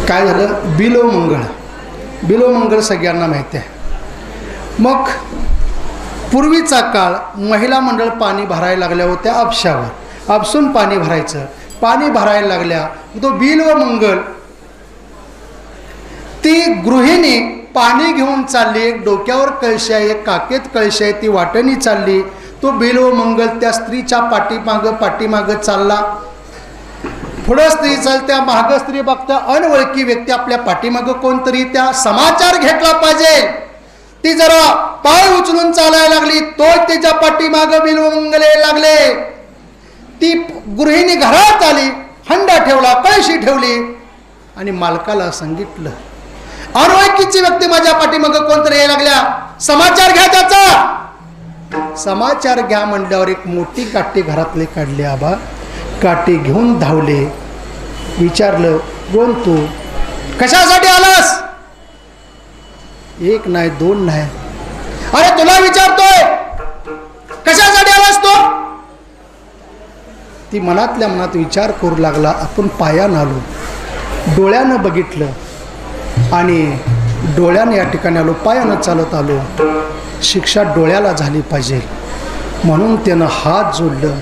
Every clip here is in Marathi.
काय झालं, बिलोमंगळ सगळ्यांना माहिती आहे. मग पूर्वीचा काळ महिला मंडळ पाणी भरायला लागल्या होत्या आपशावर, आपसून पाणी भरायचं. पाणी भरायला लागल्या तो बिल्वमंगळ ती गृहिणी पाणी घेऊन चालली, एक डोक्यावर कळशी आहे, एक काकेत कळशी आहे, ती वाटणी चालली. तो बिल्वमंगळ त्या स्त्रीच्या पाठीमागं चालला. पुढं स्त्री चालत्या, मागं स्त्री बघत्या. अनवळखी व्यक्ती आपल्या पाठीमागं कोणतरी त्या समाचार घेतला पाहिजे, ती जरा पाय उचलून चालायला लागली. तो तिच्या पाठीमागं बिल्वमंगळ लागले. ती गृहिणी घरात आली, हंडा ठेवला, कळशी ठेवली आणि मालकाला सांगितलं, अनोळखीची व्यक्ती माझ्या पाठीमागं कोणतरी यायला लागल्या, समाचार घ्या त्याचा. समाचार घ्या म्हणल्यावर एक मोठी काठी घरातले काढली. आबा काठी घेऊन धावले. विचारलं, कोण तू, कशासाठी आलास? एक नाही, दोन नाही, अरे तुला विचारतोय, कशासाठी आलास तो? ती मनातल्या मनात विचार करू लागला. आपण पायानं आलो, डोळ्यानं बघितलं आणि डोळ्यानं या ठिकाणी आलो, पायानं चालत आलो. शिक्षा डोळ्याला झाली पाहिजे म्हणून त्यानं हात जोडलं.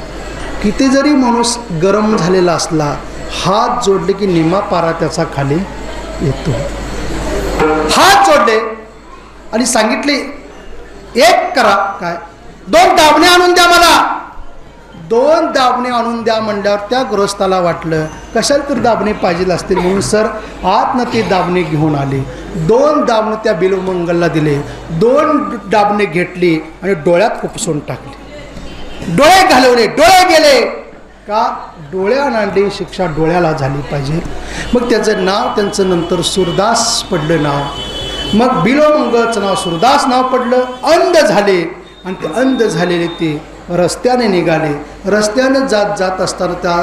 किती जरी माणूस गरम झालेला असला, हात जोडले की निम्मा पारा त्याचा खाली येतो. हात जोडले आणि सांगितले, एक करा, काय 2 दाबणे आणून द्या मला. 2 दाबणे आणून द्या म्हणल्यावर त्या गृहस्थाला वाटलं कशाला तर दाबणे पाहिजे असतील म्हणून सर आतनं ती दाबणे घेऊन आली. 2 दाबणे त्या बिल्वमंगळला दिले. 2 दाबणे घेतली आणि डोळ्यात खुपसून टाकली. डोळे घालवले, डोळे गेले का? डोळ्यानं आणली, शिक्षा डोळ्याला झाली पाहिजे. मग त्याचं नाव त्यांचं नंतर सुरदास पडलं नाव. मग बिल्वमंगळचं नाव सुरदास नाव पडलं. अंध झाले आणि ते अंध झालेले ते रस्त्याने निघाले. रस्त्याने जात असताना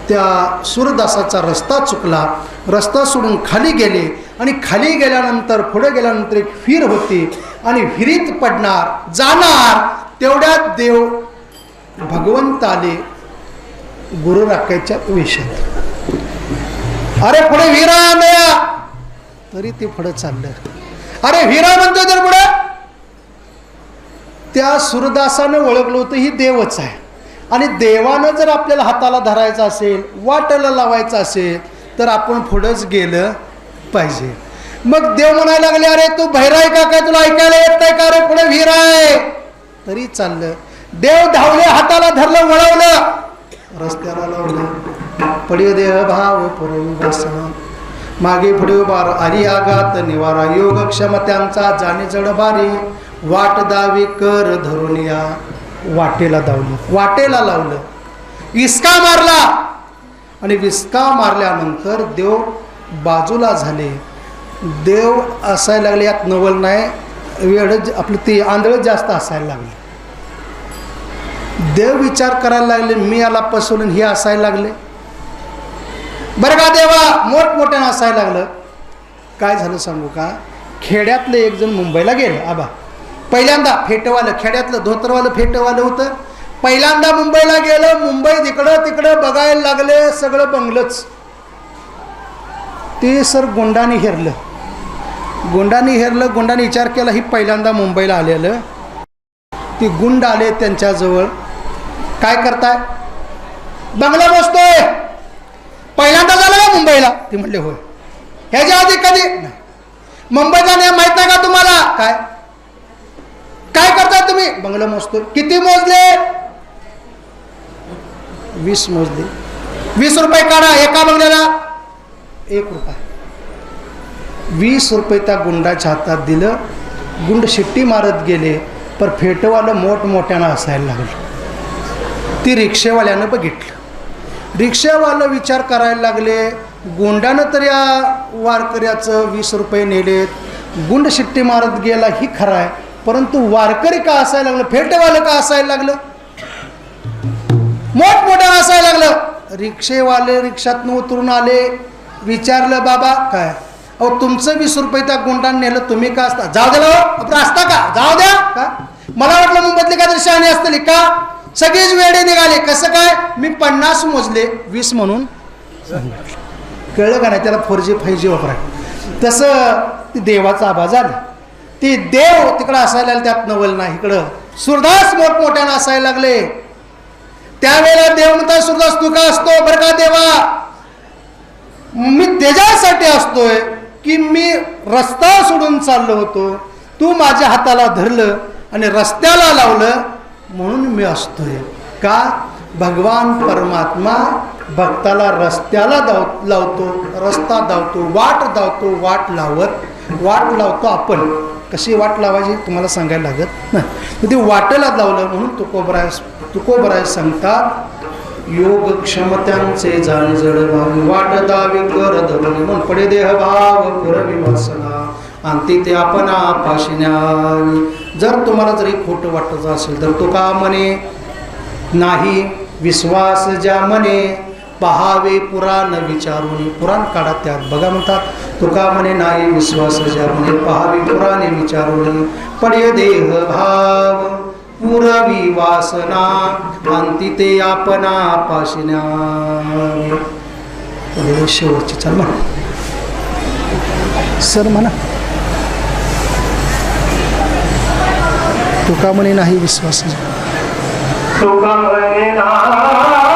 त्या सुरदासाचा रस्ता चुकला. रस्ता सोडून खाली गेले आणि खाली गेल्यानंतर पुढे गेल्यानंतर एक विहीर होती आणि विहिरीत पडणार जाणार. तेवढ्यात देव भगवंत आले गुरु राखायच्या वेशात. अरे पुढे विहिरा आल्या, तरी ते पुढे चाललं. अरे विहिरा म्हणतोय तर पुढे. त्या सुरदासानं ओळखलं होतं ही देवच आहे आणि देवानं जर आपल्याला हाताला धरायचं असेल, वाटेला लावायचं असेल तर आपण पुढंच गेलं पाहिजे. मग देव म्हणायला लागले, अरे तू बहिरा आहे का, काय तुला ऐकायला येत नाही का? अरे पुढे विहीर आहे, तरी चाललं. देव धावले, हाताला धरलं, वळवलं, रस्त्याला लावलं. पडियो देह भाव पुरविवासा, मागे पुढे उभार आरी आघात निवारा. योग क्षमत्यांचा जाणे जड भारी, वाट दावी कर धरून या. वाटेला धावलं, वाटेला लावलं, विस्का मारला आणि विस्का मारल्यानंतर देव बाजूला झाले. देव असायला लागले, यात नवल नाही, वेळ आपलं ते आंधळ जास्त असायला लागले. देव विचार करायला लागले, मी याला पसवून हे असायला लागले. बरं का देवा, मोठमोठ्यानं असायला लागलं. काय झालं सांगू का? खेड्यातलं एक जण मुंबईला गेलं. आबा पहिल्यांदा फेटवालं, खेड्यातलं धोतरवालं फेटवालं होतं. पहिल्यांदा मुंबईला गेलं. मुंबईत इकडं तिकडं बघायला लागले, सगळं बंगलंच. ते सर गुंडाने हेरलं. गुंडाने विचार केला, ही पहिल्यांदा मुंबईला आलेलं. ते गुंड आले त्यांच्याजवळ. काय करताय? बंगला बसतोय. पहिल्यांदा झालं का मुंबईला? ते म्हणले होय. ह्याच्या आधी कधी नाही. मुंबईचा नियम माहित नाही का तुम्हाला? काय काय करताय तुम्ही? बंगला मोजतोय. किती मोजले? 20 मोजले. 20 रुपये काढा. एका बंगल्याला 1 रुपया. 20 रुपये त्या गुंडाच्या हातात दिलं. गुंड शिट्टी मारत गेले. पर फेटवालं मोठमोठ्यानं असायला लागलं. ती रिक्षेवाल्यानं बघितलं. रिक्षावालं विचार करायला लागले, गुंडानं तर या वारकऱ्याचं 20 रुपये नेलेत, गुंड शिट्टी मारत गेला ही खरं आहे, परंतु वारकरी का असायला लागलं, फेटवालं का असायला लागलं, मोठमोठ्यानं असायला लागलं. रिक्षेवाले रिक्षातनं उतरून आले. विचारलं, बाबा काय अहो तुमचं 20 रुपये त्या गुंडाने नेलं, तुम्ही का असता? जाऊ द्या आपण असता का? जाऊ द्या का? मला वाटलं मुंबईतली का शहाणी असतली का? सगळीच वेडे निघाले. कसं काय? मी 50 मोजले, 20 म्हणून कळलं का नाही? त्याला 4G 5G वापरा. तसं ती देवाचा आवाज आला. ती देव तिकडं असायला लागले, त्यात नवल नाही. इकडं सूरदास मोठमोठ्यानं असायला लागले. त्यावेळेला देव म्हणतात, सूरदास तू का असतो? बरं का देवा, मी त्याच्यासाठी असतोय की मी रस्ता सोडून चाललो होतो, तू माझ्या हाताला धरलं आणि रस्त्याला लावलं म्हणून मी असतोय. का? भगवान परमात्मा भक्ताला रस्त्याला लावतो, रस्ता धावतो, वाट लावतो. आपण कशी वाट लावायची तुम्हाला सांगायला लागत नाही. ती वाटेला लावलं म्हणून तुकोबराय सांगतात, योग क्षमत्यांचे जाण जड भाव वाट दावी कर धरून मन पडे देह भाव पुरवी वासना अंती ते आपणा पाशिन्यावी. जर तुम्हाला जरी खोटं वाटत असेल तर तुका म्हणे नाही विश्वास ज्या म्हणे पहावे पुराण विचारून. पुराण काढा, त्यात बघा म्हणतात तुका म्हणे नाही विश्वास ज्या म्हणे पहावे पुराणे विचारून पडे देह भाव पुरवी वासना अंती ते आपणा पाशिन्या. शेवटची चल म्हणा सर म्हणा. तुका म्हणे नाही विश्वास तुका म्हणे नाही विश्वास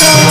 Oh,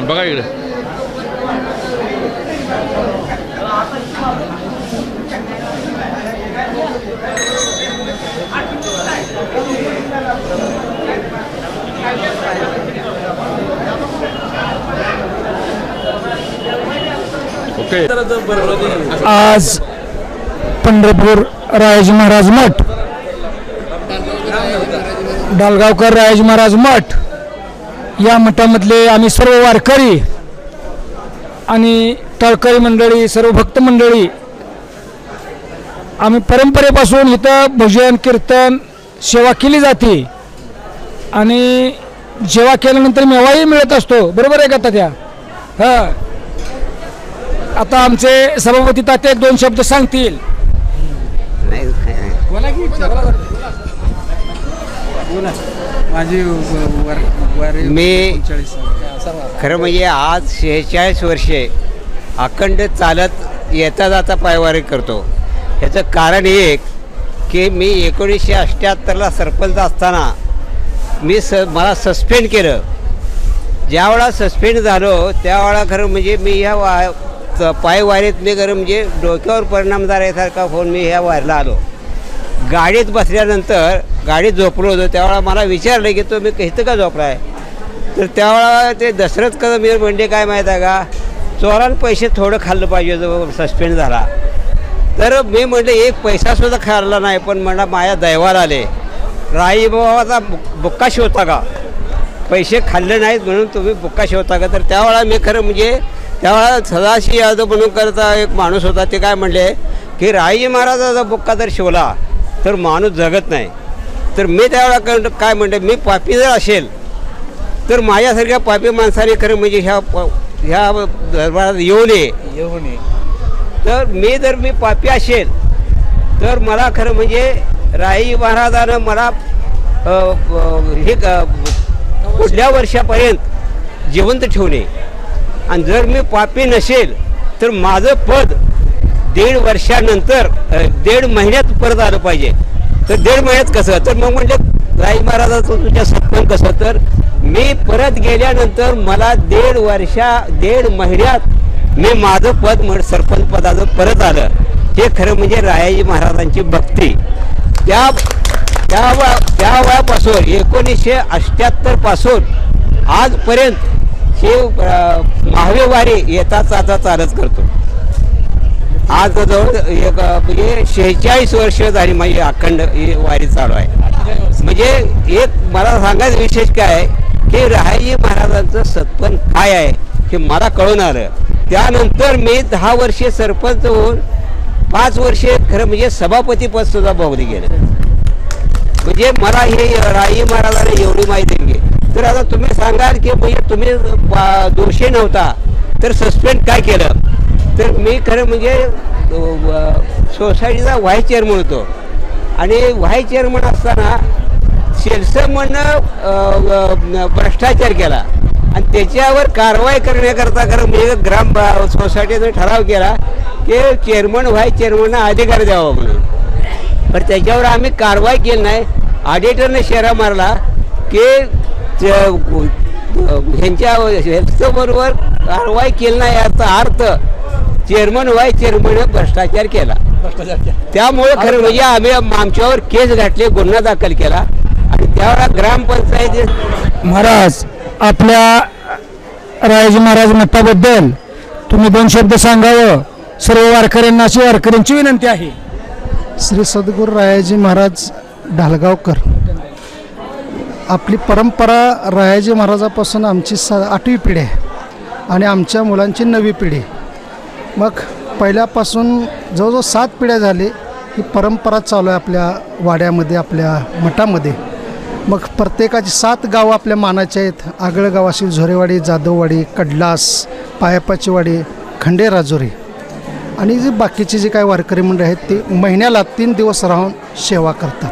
बघा इकडे ओके. आज पंढरपूर रायाजी महाराज मठ, डालगावकर रायाजी महाराज मठ या मठामधले आम्ही सर्व वारकरी आणि टाळकरी मंडळी, सर्व भक्त मंडळी आम्ही परंपरेपासून इथं भजन कीर्तन सेवा केली जाते आणि जेव्हा केल्यानंतर मेवाही मिळत असतो. बरोबर आहे का तात्या? हां, आता आमचे सभापती तात्या एक दोन शब्द सांगतील. मी खरं म्हणजे आज 46 वर्षे अखंड चालत येता जाता पायवारी करतो. ह्याचं कारण एक की मी 1978ला सरपंच असताना मला सस्पेंड केलं. ज्यावेळा सस्पेंड झालो त्यावेळा खरं म्हणजे मी ह्या पायवारीत मी खरं म्हणजे डोक्यावर परिणामदार यासारखा होऊन मी ह्या वारीला आलो. गाडीत बसल्यानंतर गाडीत झोपलो होतो त्यावेळा मला विचारलं की तुम्ही इथं का झोपला आहे. तर त्यावेळा ते दशरथ कदम म्हणजे काय माहीत आहे का, चोरान पैसे थोडं खाल्लं पाहिजे जो सस्पेंड झाला. तर मी म्हटलं एक पैसासुद्धा खाल्ला नाही, पण म्हणा माझ्या दैवाला आले राई बाबाचा बुक्का शिवता का, पैसे खाल्ले नाहीत म्हणून तुम्ही बुक्का शिवता का. तर त्यावेळा मी खरं म्हणजे त्यावेळा सदाशिव यादव म्हणून करता एक माणूस होता, ते काय म्हणले की राई महाराजाचा बुक्का जर शिवला तर माणूस जगत नाही. तर मी त्यावेळा काय म्हणते, मी पापी जर असेल तर माझ्यासारख्या पापी माणसाने खरं म्हणजे ह्या दरबारात येऊ नये. तर मी पापी असेल तर मला खरं म्हणजे राई महाराजानं मला हे पुढल्या वर्षापर्यंत जिवंत ठेवणे. आणि जर मी पापी नसेल तर माझं पद 1.5 वर्षानंतर 1.5 महिन्यात परत आलं पाहिजे. तर 1.5 महिन्यात कसं, तर मग म्हणजे राई महाराजाचं तुझ्या सत्पन कसं, तर मी परत गेल्यानंतर मला 1.5 महिन्यात मी माझं पद सरपंच पदाचं परत आलं. हे खरं म्हणजे रायाजी महाराजांची भक्ती. त्या वयापासून 1978 पासून आजपर्यंत हे महावीर वारी येताच आता चालत करतो. आज जवळ एक म्हणजे 46 वर्ष झाली माझी अखंड ही वारी चालू आहे. म्हणजे एक मला सांगायचं विशेष काय आहे की रायाजी महाराजांचं सत्पन काय आहे हे मला कळून आलं. त्यानंतर मी 10 वर्षे सरपंच होऊन 5 वर्षे खरं म्हणजे सभापतीपद सुद्धा भोगले गेले. म्हणजे मला हे राई महाराजांनी एवढी माहिती दिली. तर आता तुम्ही सांगाल की म्हणजे तुम्ही दोषी नव्हता तर सस्पेंड काय केलं. तर मी खरं म्हणजे सोसायटीचा व्हाईस चेअरमन होतो आणि व्हाईस चेअरमन असताना सेल्समननं भ्रष्टाचार केला आणि त्याच्यावर कारवाई करण्याकरता खरं म्हणजे ग्राम सोसायटीने ठराव केला की चेअरमन व्हाईस चेअरमनना अधिकार द्यावा म्हणून. पण त्याच्यावर आम्ही कारवाई केली नाही. ऑडिटरने शेरा मारला की ह्यांच्याबरोबर कारवाई केली नाही याचा अर्थ चेअरमन व्हाईस चेअरमनने भ्रष्टाचार केला. त्यामुळे खरं म्हणजे आम्ही आमच्यावर केस घातले, गुन्हा दाखल केला आणि त्यावेळा ग्रामपंचायत. महाराज, आपल्या रायाजी महाराज मठाबद्दल तुम्ही 2 शब्द सांगावं. सर्व वारकऱ्यांना अशी वारकऱ्यांची विनंती आहे. श्री सद्गुरू रायाजी महाराज ढालगावकर, आपली परंपरा रायाजी महाराजापासून आमची 8वी पिढी आहे आणि आमच्या मुलांची 9वी पिढी. मग पहिल्यापासून जवळजवळ 7 पिढ्या झाली ही परंपरा चालू आहे आपल्या वाड्यामध्ये, आपल्या मठामध्ये. मग प्रत्येकाची 7 गावं आपल्या मानाचे आहेत. आगळगाव असेल, झोरेवाडी, जाधववाडी, कडलास, पायापाची वाडी, खंडेराजुरी आणि जे बाकीचे जे काही वारकरी मंडळ आहेत ते महिन्याला 3 दिवस राहून सेवा करतात.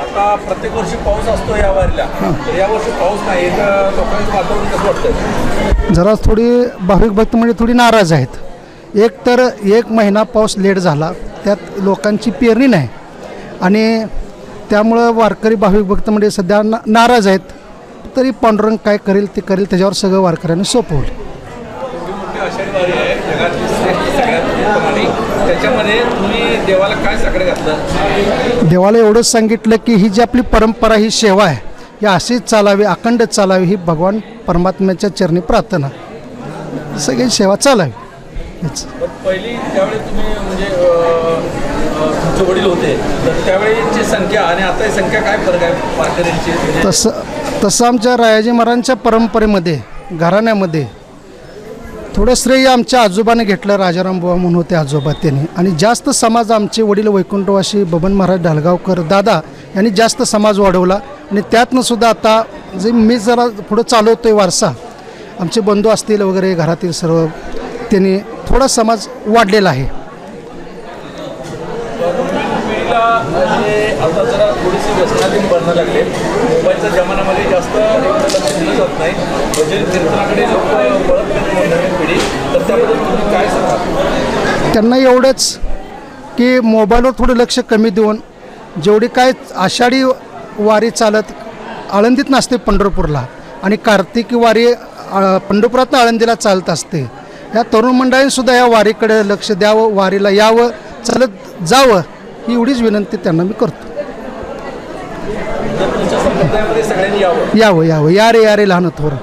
आता प्रत्येक वर्षी पाऊस असतो या वारीला, तर या वर्षी पाऊस नाही तर लोकांचं वातावरण कसं वाटतं? जरा थोडी भाविक भक्त म्हणजे थोडी नाराज आहेत. एक तर 1 महिना पाऊस लेट झाला, त्यात लोकांची पेरणी नाही आणि त्यामुळं वारकरी भाविक भक्त म्हणजे सध्या नाराज आहेत. तरी पांडुरंग काय करेल ते करेल, त्याच्यावर सगळं वारकऱ्यांनी सोपवलं. आषाढी वारी आहे जगातली सगळ्यात उत्तम आणि त्याच्यामध्ये तुम्ही देवाला काय साकडे घातलं? देवाला एवढंच सांगितलं की ही जी आपली परंपरा, ही सेवा आहे, ही अशीच चालावी, अखंड चालावी, ही भगवान परमात्म्याच्या चरणी प्रार्थना, सगळी सेवा चालावी. पहिली त्यावेळी तुम्ही म्हणजे तुमचे वडील होते तर त्यावेळीची संख्या आणि आता संख्या काय फरक आहे वारकऱ्यांची? तसं आमच्या रायाजी महाराजांच्या परंपरेमध्ये, घराण्यामध्ये थोडं श्रेय आमच्या आजोबाने घेतलं, राजाराम बुवा म्हणून होते आजोबा त्यांनी, आणि जास्त समाज आमचे वडील वैकुंठवासी बबन महाराज ढालगावकर दादा यांनी जास्त समाज वाढवला. आणि त्यातनं सुद्धा आता जे मी जरा पुढं चालवतो आहे वारसा, आमचे बंधू असतील वगैरे घरातील सर्व, त्यांनी थोडा समाज वाढलेला आहे. पिढीला आता जरा थोडीशी व्यसनाधीन बनणं लागले. मोबाईलच्या जमान्यामध्ये जास्त लक्ष दिलं जात नाही. भजन कीर्तनाकडे लोक वळत नाही नवीन पिढी. तर त्याबद्दल तुम्ही काय सांगा? त्यांना एवढंच की मोबाईलवर थोडं लक्ष कमी देऊन, जेवढी काय आषाढी वारी चालत आळंदीत नसते पंढरपूरला, आणि कार्तिकी वारी पंढरपुरातनं आळंदीला चालत असते, या तरुण मंडळींनीसुद्धा या वारीकडे लक्ष द्यावं, वारीला यावं, चालत जावं, ही एवढीच विनंती त्यांना मी करतो. यावं यावं, या रे लहान थोरं,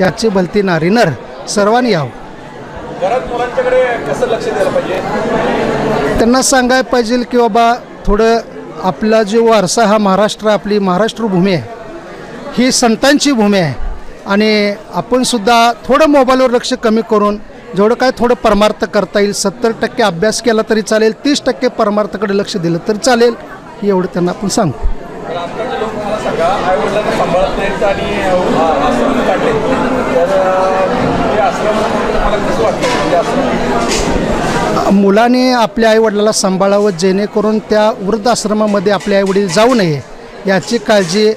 याची भलती नारी नर, सर्वांनी यावं. घरात मुलांच्याकडे कसं लक्ष द्यायला पाहिजे? त्यांना सांगायला पाहिजे की बाबा थोडं आपला जो वारसा हा महाराष्ट्र, आपली महाराष्ट्र भूमी आहे, ही संतांची भूमी आहे, आणि आपणसुद्धा थोडं मोबाईलवर लक्ष कमी करून जेवढं काय थोडं परमार्थ करता येईल, 70% अभ्यास केला तरी चालेल, 30% परमार्थाकडे लक्ष दिलं तरी चालेल, हे एवढं त्यांना आपण सांगू. तर आत्ताचे लोक मला सांगा, आईवडिलांना सांभाळत नाहीत आणि आश्रम काढले, तर हे आश्रम मला कसं वाटतं? म्हणजे आश्रम मुलाने आपल्या आईवडिलाला सांभाळावं, जेणेकरून त्या वृद्धाश्रमामध्ये आपले आईवडील जाऊ नये याची काळजी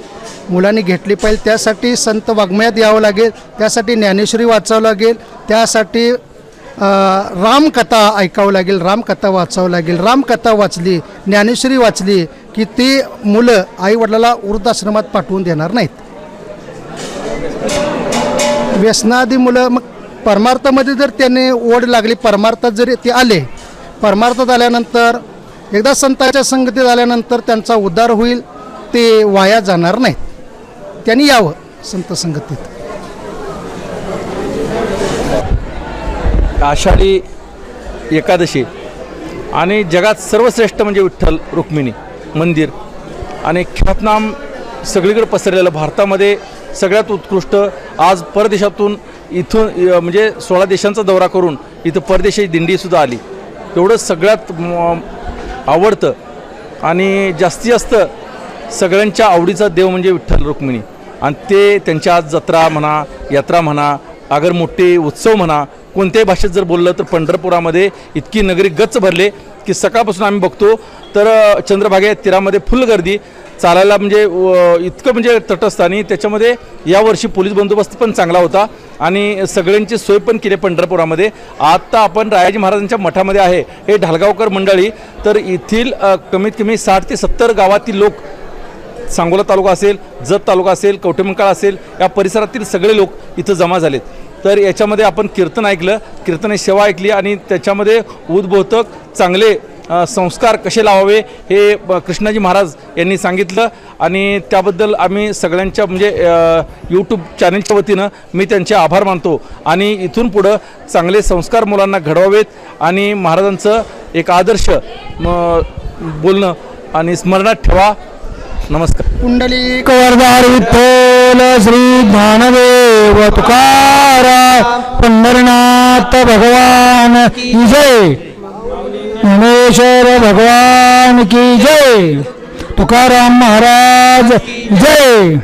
मुलांनी घेतली पाहिजे. त्यासाठी संत वाङ्मयात यावं लागेल, त्यासाठी ज्ञानेश्वरी वाचावं लागेल, त्यासाठी रामकथा ऐकावं लागेल, रामकथा वाचावं लागेल. रामकथा वाचली, ज्ञानेश्वरी वाचली की ती मुलं आईवडिलाला वृद्धाश्रमात पाठवून देणार नाहीत. व्यसनादी मुलं मग परमार्थामध्ये जर त्यांनी ओढ लागली, परमार्थात जरी ते आले, परमार्थात आल्यानंतर एकदा संतांच्या संगतीत आल्यानंतर त्यांचा उद्धार होईल, ते वाया जाणार नाहीत. त्यांनी यावं संत संगतीत. आषाढी एकादशी आणि जगात सर्वश्रेष्ठ म्हणजे विठ्ठल रुक्मिणी मंदिर आणि ख्यातनाम सगळीकडे पसरलेलं, भारतामध्ये सगळ्यात उत्कृष्ट. आज परदेशातून इथून म्हणजे 16 देशांचा दौरा करून इथं परदेशी दिंडीसुद्धा आली. एवढं सगळ्यात आवडतं आणि जास्तीत जास्त सगळ्यांच्या आवडीचा देव म्हणजे विठ्ठल रुक्मिणी. आणि ते त्यांच्या आज जत्रा म्हणा, यात्रा म्हणा, अगर मोठे उत्सव म्हणा, कोणत्याही भाषेत जर बोललं तर पंढरपुरामध्ये इतकी नगरी गच्च भरले की सकाळपासून आम्ही बघतो तर चंद्रभागे तीरामध्ये फुल गर्दी. चालायला म्हणजे इतकं म्हणजे तटस्थ. आणि त्याच्यामध्ये यावर्षी पोलीस बंदोबस्त पण चांगला होता आणि सगळ्यांची सोय पण केली पंढरपुरामध्ये. आता आपण रायाजी महाराजांच्या मठामध्ये आहे, हे ढालगावकर मंडळी. तर येथील कमीत कमी 60 ते 70 गावातील लोक, सांगोला तालुका असेल, जत तालुका असेल, कवठेमंकाळ असेल, या परिसरातील सगळे लोक इथं जमा झालेत. तर याच्यामध्ये आपण कीर्तन ऐकलं, कीर्तने सेवा ऐकली आणि त्याच्यामध्ये उद्बोधक चांगले संस्कार कसे लावावे हे कृष्णाजी महाराज यांनी सांगितलं. आणि त्याबद्दल आम्ही सगळ्यांच्या म्हणजे यूट्यूब चॅनलच्या वतीनं मी त्यांचे आभार मानतो. आणि इथून पुढं चांगले संस्कार मुलांना घडवावेत आणि महाराजांचं एक आदर्श बोलणं आणि स्मरणात ठेवा. नमस्कार. कुंडली वरदार विठ्ठल श्री ज्ञानदेव तुकाराम पंढरनाथ भगवान की जय, ज्ञानेश्वर भगवान की जय, तुकाराम महाराज जय.